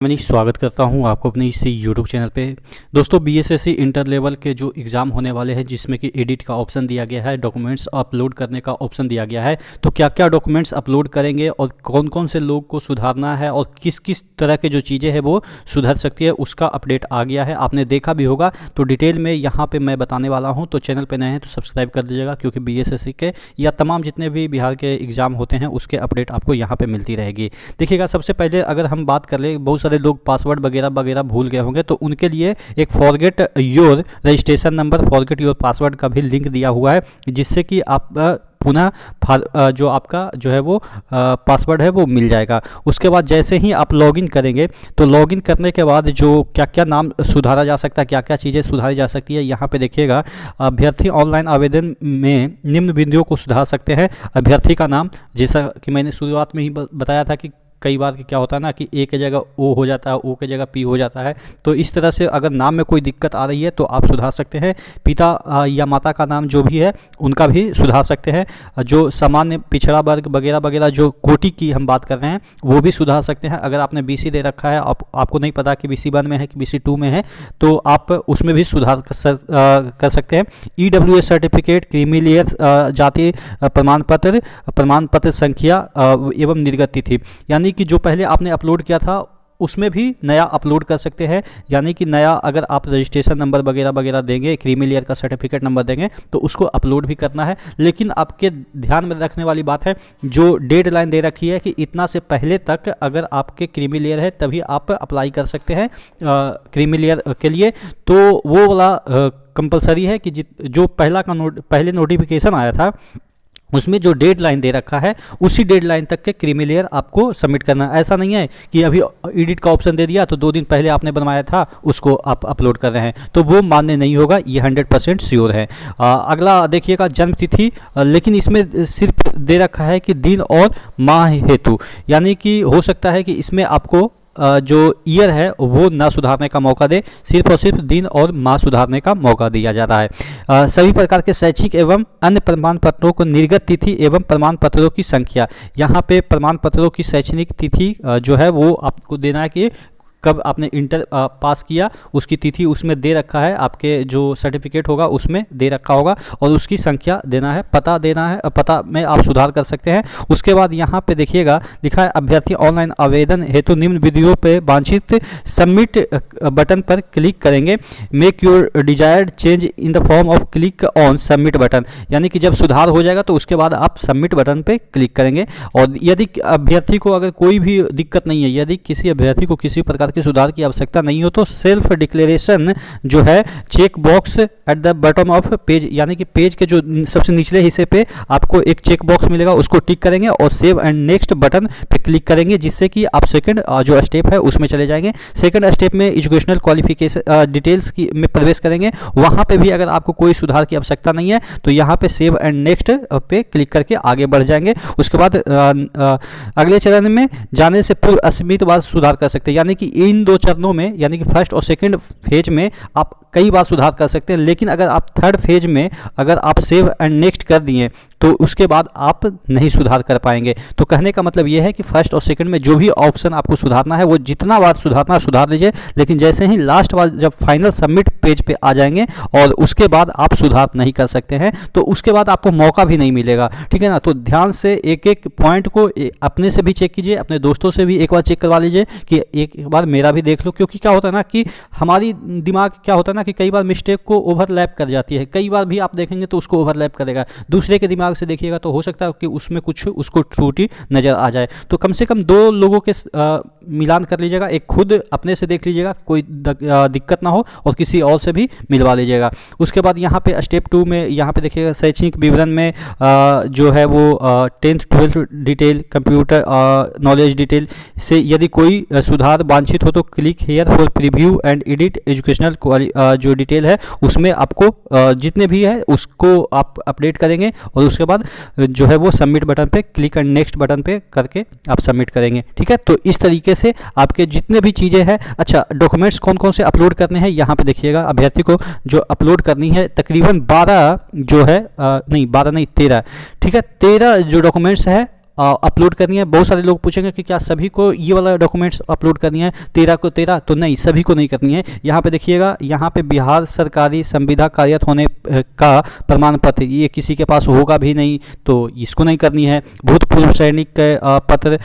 मनीष स्वागत करता हूं आपको अपने इसी यूट्यूब चैनल पे। दोस्तों, बीएसएससी इंटर लेवल के जो एग्ज़ाम होने वाले हैं जिसमें कि एडिट का ऑप्शन दिया गया है, डॉक्यूमेंट्स अपलोड करने का ऑप्शन दिया गया है। तो क्या क्या डॉक्यूमेंट्स अपलोड करेंगे और कौन कौन से लोग को सुधारना है और किस किस तरह के जो चीज़ें हैं वो सुधर सकती है, उसका अपडेट आ गया है। आपने देखा भी होगा, तो डिटेल में यहाँ पर मैं बताने वाला हूँ। तो चैनल पर नए हैं तो सब्सक्राइब कर दीजिएगा, क्योंकि बीएसएससी के या तमाम जितने भी बिहार के एग्ज़ाम होते हैं उसके अपडेट आपको यहाँ पर मिलती रहेगी। देखिएगा, सबसे पहले अगर हम बात कर ले, बहुत सारे लोग पासवर्ड वगैरह वगैरह भूल गए होंगे, तो उनके लिए एक forget your registration number, forget your password का भी लिंक दिया हुआ है, जिससे कि आप पुनः जो आपका जो है वो पासवर्ड है वो मिल जाएगा। उसके बाद जैसे ही आप लॉगिन करेंगे, तो लॉगिन करने के बाद जो क्या क्या नाम सुधारा जा सकता है, क्या क्या चीज़ें सुधारी जा सकती है, यहाँ पे देखिएगा। अभ्यर्थी ऑनलाइन आवेदन में निम्न बिंदुओं को सुधार सकते हैं। अभ्यर्थी का नाम, जैसा कि मैंने शुरुआत में ही बताया था कि कई बार क्या होता है ना कि ए की जगह ओ हो जाता है, ओ की जगह पी हो जाता है। तो इस तरह से अगर नाम में कोई दिक्कत आ रही है तो आप सुधार सकते हैं। पिता या माता का नाम जो भी है उनका भी सुधार सकते हैं। जो सामान्य पिछड़ा वर्ग वगैरह वगैरह जो कोटि की हम बात कर रहे हैं वो भी सुधार सकते हैं। अगर आपने बीसी दे रखा है, आपको नहीं पता कि बीसी 1 में है कि बीसी 2 में है, तो आप उसमें भी सुधार कर सकते हैं। ईडब्ल्यूएस सर्टिफिकेट, क्रीमी लेयर, जाति प्रमाण पत्र संख्या एवं निर्गत तिथि, यानी कि जो पहले आपने अपलोड किया था उसमें भी नया अपलोड कर सकते हैं। यानी कि नया अगर आप रजिस्ट्रेशन नंबर वगैरह वगैरह देंगे, क्रीमी लेयर का सर्टिफिकेट नंबर देंगे, तो उसको अपलोड भी करना है। लेकिन आपके ध्यान में रखने वाली बात है, जो डेडलाइन दे रखी है कि इतना से पहले तक अगर आपके क्रीमी लेयर है तभी आप अप्लाई कर सकते हैं क्रीमी लेयर के लिए। तो वो वाला कंपलसरी है कि जो पहले नोटिफिकेशन आया था उसमें जो डेडलाइन दे रखा है उसी डेडलाइन तक के क्रीमी लेयर आपको सबमिट करना है। ऐसा नहीं है कि अभी एडिट का ऑप्शन दे दिया तो 2 दिन पहले आपने बनवाया था उसको आप अपलोड कर रहे हैं, तो वो मान्य नहीं होगा, ये 100% श्योर है। अगला देखिएगा, जन्म तिथि, लेकिन इसमें सिर्फ दे रखा है कि दिन और माह हेतु, यानी कि हो सकता है कि इसमें आपको जो ईयर है वो ना सुधारने का मौका दे, सिर्फ और सिर्फ दिन और माह सुधारने का मौका दिया जाता है। सभी प्रकार के शैक्षिक एवं अन्य प्रमाण पत्रों को निर्गत तिथि एवं प्रमाण पत्रों की संख्या, यहाँ पे प्रमाण पत्रों की शैक्षणिक तिथि जो है वो आपको देना है कि कब आपने इंटर पास किया उसकी तिथि उसमें दे रखा है, आपके जो सर्टिफिकेट होगा उसमें दे रखा होगा, और उसकी संख्या देना है, पता देना है, पता में आप सुधार कर सकते हैं। उसके बाद यहाँ पे देखिएगा लिखा है, अभ्यर्थी ऑनलाइन आवेदन हेतु निम्न विधियों पे वांछित सबमिट बटन पर क्लिक करेंगे। Make your desired change in the form of click on submit button, यानी कि जब सुधार हो जाएगा तो उसके बाद आप सबमिट बटन पे क्लिक करेंगे। और यदि अभ्यर्थी को अगर कोई भी दिक्कत नहीं है, यदि किसी अभ्यर्थी को किसी प्रकार के सुधार की आवश्यकता नहीं हो, तो सेल्फ डिक्लेरेशन जो है check box at the bottom of page, यानी कि पेज के जो सबसे निचले हिस्से पे आपको एक चेक बॉक्स मिलेगा, उसको टिक करेंगे और सेव एंड नेक्स्ट बटन पे क्लिक करेंगे, जिससे कि आप सेकंड जो स्टेप है उसमें चले जाएंगे। सेकंड स्टेप में एजुकेशनल क्वालिफिकेशन डिटेल्स की में प्रवेश करेंगे। वहां पे भी अगर आपको कोई सुधार की आवश्यकता नहीं है तो यहाँ पे सेव एंड नेक्स्ट पे क्लिक करके आगे बढ़ जाएंगे। उसके बाद अगले चरण में जाने से पूर्व असीमित बार सुधार कर सकते हैं, यानी कि इन 2 चरणों में, यानी कि फर्स्ट और सेकंड फेज में आप कई बार सुधार कर सकते हैं। लेकिन अगर आप थर्ड फेज में अगर आप सेव एंड नेक्स्ट कर दिए तो उसके बाद आप नहीं सुधार कर पाएंगे। तो कहने का मतलब ये है कि फर्स्ट और सेकंड में जो भी ऑप्शन आपको सुधारना है वो जितना बार सुधारना सुधार लीजिए, लेकिन जैसे ही लास्ट बार जब फाइनल सबमिट पेज पे आ जाएंगे और उसके बाद आप सुधार नहीं कर सकते हैं, तो उसके बाद आपको मौका भी नहीं मिलेगा। ठीक है ना। तो ध्यान से एक एक पॉइंट को अपने से भी चेक कीजिए, अपने दोस्तों से भी एक बार चेक करवा लीजिए कि एक बार मेरा भी देख लो, क्योंकि क्या होता है ना कि हमारी दिमाग क्या होता है ना कि कई बार मिस्टेक को ओवरलैप कर जाती है। कई बार भी आप देखेंगे तो उसको ओवरलैप करेगा, दूसरे के दिमाग से देखिएगा तो हो सकता है कि उसमें कुछ उसको त्रुटि नज़र आ जाए। तो कम से कम 2 लोगों के मिलान कर लीजिएगा, एक खुद अपने से देख लीजिएगा कोई दिक्कत ना हो और किसी और से भी मिलवा लीजिएगा। उसके बाद यहाँ पे स्टेप 2 में यहाँ पे देखिएगा, शैक्षणिक विवरण में जो है वो 10th 12th detail, computer knowledge detail से यदि कोई सुधार वांछित हो तो click here for preview and edit educational जो डिटेल है उसमें आपको जितने भी है उसको आप अपडेट करेंगे, और उसके बाद जो है वो सबमिट बटन पे क्लिक एंड नेक्स्ट बटन पे करके आप सबमिट करेंगे। ठीक है। तो इस तरीके से आपके जितने भी चीज़ें हैं, अच्छा डॉक्यूमेंट्स कौन कौन से अपलोड करने हैं यहाँ पे देखिएगा। अभ्यर्थी को जो अपलोड करनी है तकरीबन 12 जो है 13, ठीक है, 13 जो डॉक्यूमेंट्स है अपलोड करनी है। बहुत सारे लोग पूछेंगे कि क्या सभी को ये वाला डॉक्यूमेंट्स अपलोड करनी है 13 को 13, तो नहीं, सभी को नहीं करनी है। यहाँ पे देखिएगा, यहाँ पे बिहार सरकारी संविदा कार्यरत होने का प्रमाण पत्र, ये किसी के पास होगा भी नहीं तो इसको नहीं करनी है। भूतपूर्व सैनिक पत्र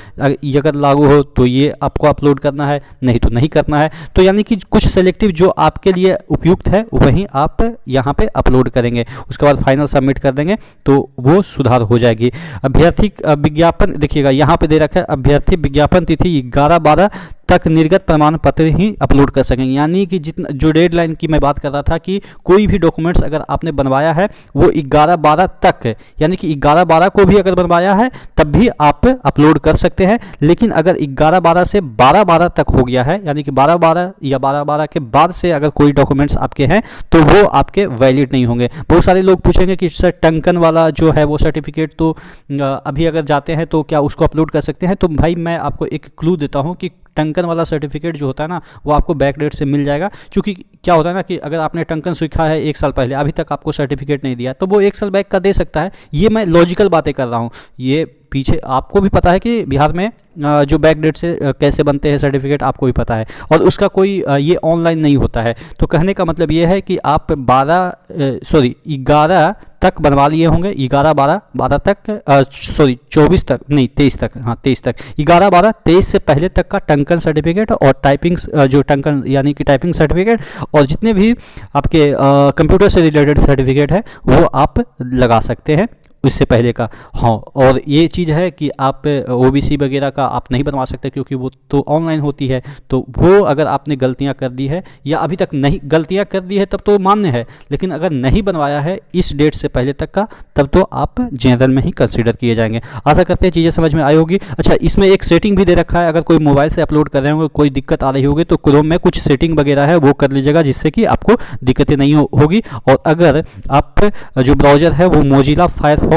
अगर लागू हो तो ये आपको अपलोड करना है, नहीं तो नहीं करना है। तो यानी कि कुछ सेलेक्टिव जो आपके लिए उपयुक्त है वहीं आप यहाँ पे अपलोड करेंगे, उसके बाद फाइनल सबमिट कर देंगे तो वो सुधार हो जाएगी। अभ्यर्थी विज्ञापन देखिएगा, यहाँ पे दे रखा है अभ्यर्थी विज्ञापन तिथि 11/12 तक निर्गत प्रमाण पत्र ही अपलोड कर सकेंगे। यानी कि जितना जो डेडलाइन की मैं बात कर रहा था कि कोई भी डॉक्यूमेंट्स अगर आपने बनवाया है वो 11/12 तक, यानी कि 11/12 को भी अगर बनवाया है तब भी आप अपलोड कर सकते हैं। लेकिन अगर 11/12 से 12/12 तक हो गया है, यानी कि 12/12 या 12/12 के बाद से अगर कोई डॉक्यूमेंट्स आपके हैं तो वो आपके वैलिड नहीं होंगे। बहुत सारे लोग पूछेंगे कि सर टंकन वाला जो है वो सर्टिफिकेट तो अभी अगर जाते हैं तो क्या उसको अपलोड कर सकते हैं? तो भाई मैं आपको एक क्लू देता हूँ कि टंकन वाला सर्टिफिकेट जो होता है ना वो आपको बैक डेट से मिल जाएगा। क्योंकि क्या होता है ना कि अगर आपने टंकन सीखा है 1 साल पहले, अभी तक आपको सर्टिफिकेट नहीं दिया, तो वो 1 साल बैक का दे सकता है। ये मैं लॉजिकल बातें कर रहा हूँ, ये पीछे आपको भी पता है कि बिहार में जो बैक डेट से कैसे बनते हैं सर्टिफिकेट, आपको भी पता है, और उसका कोई ये ऑनलाइन नहीं होता है। तो कहने का मतलब ये है कि आप 11 तक बनवा लिए होंगे, 11/12 तक, 24 तक नहीं 23 तक, हाँ 23 तक, 11/12 23 से पहले तक का टंकन सर्टिफिकेट और टाइपिंग जो टंकन यानी कि टाइपिंग सर्टिफिकेट और जितने भी आपके कंप्यूटर से रिलेटेड सर्टिफिकेट है वो आप लगा सकते हैं उससे पहले का। हाँ, और ये चीज़ है कि आप ओबीसी वगैरह का आप नहीं बनवा सकते क्योंकि वो तो ऑनलाइन होती है। तो वो अगर आपने गलतियां कर दी है या अभी तक नहीं गलतियां कर दी है तब तो मान्य है, लेकिन अगर नहीं बनवाया है इस डेट से पहले तक का तब तो आप जनरल में ही कंसीडर किए जाएंगे। आशा करते हैं चीज़ें समझ में आई होगी। अच्छा, इसमें एक सेटिंग भी दे रखा है, अगर कोई मोबाइल से अपलोड कर रहे होंगे, कोई दिक्कत आ रही होगी तो क्रोम में कुछ सेटिंग वगैरह है वो कर लीजिएगा जिससे कि आपको दिक्कतें नहीं होगी। और अगर आप जो ब्राउज़र है वो मोजिला फायरफॉक्स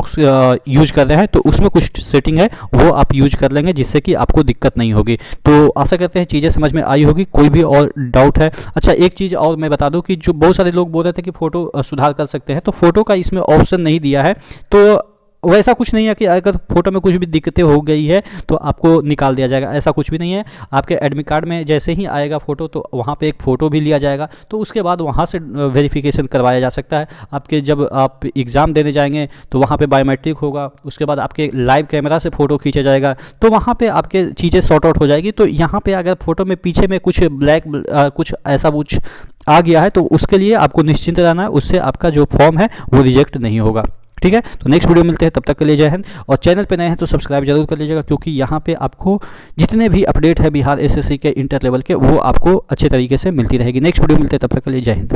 यूज कर रहे हैं तो उसमें कुछ सेटिंग है वो आप यूज कर लेंगे जिससे कि आपको दिक्कत नहीं होगी। तो आशा करते हैं चीज़ें समझ में आई होगी। कोई भी और डाउट है? अच्छा, एक चीज़ और मैं बता दूं कि जो बहुत सारे लोग बोल रहे थे कि फ़ोटो सुधार कर सकते हैं, तो फ़ोटो का इसमें ऑप्शन नहीं दिया है। तो वैसा कुछ नहीं है कि अगर फोटो में कुछ भी दिक्कतें हो गई है तो आपको निकाल दिया जाएगा, ऐसा कुछ भी नहीं है। आपके एडमिट कार्ड में जैसे ही आएगा फ़ोटो तो वहाँ पे एक फ़ोटो भी लिया जाएगा, तो उसके बाद वहाँ से वेरिफिकेशन करवाया जा सकता है। आपके जब आप एग्ज़ाम देने जाएंगे तो वहाँ पे बायोमेट्रिक होगा, उसके बाद आपके लाइव कैमरा से फ़ोटो खींचा जाएगा, तो वहाँ पर आपके चीज़ें सॉर्ट आउट हो जाएगी। तो यहाँ पर अगर फ़ोटो में पीछे में कुछ ब्लैक कुछ ऐसा कुछ आ गया है तो उसके लिए आपको निश्चिंत रहना है, उससे आपका जो फॉर्म है वो रिजेक्ट नहीं होगा। ठीक है, तो नेक्स्ट वीडियो मिलते हैं, तब तक के लिए जय हिंद। और चैनल पे नए हैं तो सब्सक्राइब जरूर कर लीजिएगा क्योंकि यहाँ पे आपको जितने भी अपडेट है बिहार एसएससी के इंटर लेवल के वो आपको अच्छे तरीके से मिलती रहेगी। नेक्स्ट वीडियो मिलते हैं, तब तक के लिए जय हिंद।